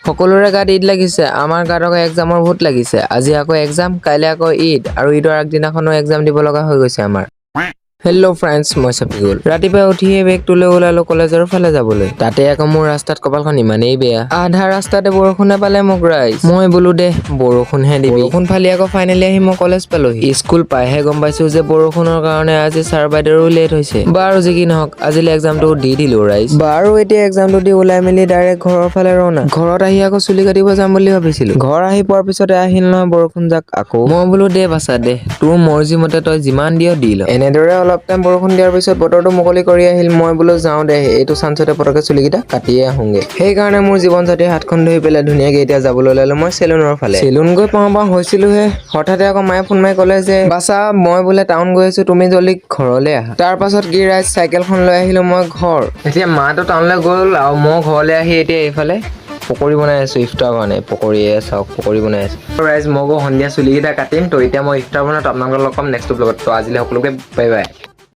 সকলোৰে গাত ঈদ লাগিছে, আমাৰ গাত আকৌ এক্সামৰ ভূত লাগিছে। আজি আকৌ এক্সাম, কাইলৈ আকৌ ঈদ, আৰু ঈদৰ আগদিনাখনো এক্সাম দিব লগা হৈ গৈছে আমাৰ। হেল্ল' ফ্ৰেণ্ডছ, মই চাফিকুল। ৰাতিপুৱা উঠিয়ে বেগটো লৈ ওলালো কলেজৰ ফালে যাবলৈ। তাতে আকৌ মোৰ ৰাস্তাত কপালখন ইমানেই বেয়া। আধা ৰাস্তাতে বৰষুণে পালে মোক ৰাইজ। মই বোলো দে বৰষুণহে দিবি। বৰষুণ ফালি আকৌ ফাইনেলি আহি মই কলেজ পালোহি। স্কুল পাইহে গম পাইছো যে বৰষুণৰ কাৰণে আজি ছাৰ বাইদেউৰো লেট হৈছে। বাৰু যি কি নহওক, আজিলৈ এক্সামটো দি দিলো ৰাইজ। বাৰু এতিয়া এক্সামটো দি ওলাই মেলি ডাইৰেক্ট ঘৰৰ ফালে ৰওনা। ঘৰত আহি আকৌ চুলি কাটিব যাম বুলি ভাবিছিলো। ঘৰ আহি পোৱাৰ পিছতে আহিল নহয় বৰষুণ যাক আকৌ। মই বোলো দে বাচা দে, তোৰ মৰ্জি মতে তই যিমান দিয় দি ল। এনেদৰে অলপ টাইম বৰষুণ দিয়াৰ পিছত বতৰটো মুকলি কৰি আহিল। মই বোলো যাওঁ দে, এইটো চান্সতে পতকে চুলিকেইটা কাটিয়ে আহোঁগে। সেইকাৰণে মোৰ জীৱন সাথীৰ হাতখন ধৰি পেলাই ধুনীয়াকে এতিয়া যাবলৈ ওলালো মই চেলুনৰ ফালে। চেলুন গৈ পাওঁ হৈছিলোহে, হঠাতে আকৌ মায়ে ফোন মাৰি ক'লে যে বাচা মই বোলে টাউন গৈ আছো, তুমি জল্দি ঘৰলৈ আহা। তাৰ পাছত কি ৰাইজ চাইকেলখন লৈ আহিলো মই ঘৰ। এতিয়া মাটো টাউনলৈ গ'ল আৰু মই ঘৰলৈ আহি এতিয়া এইফালে পকৰি বনাই আছো ইফতাৰ কাৰণে। পকৰিয়ে চাওক পকৰি বনাই আছো। ৰাইজ মই সন্ধিয়া চুলিকেইটা কাটিম তো, এতিয়া মই ইফতাৰ বনাওঁ। আপোনালোকক লগ পাম নেক্সট ব্লগত। তো আজিলৈ সকলোকে বাই বাই।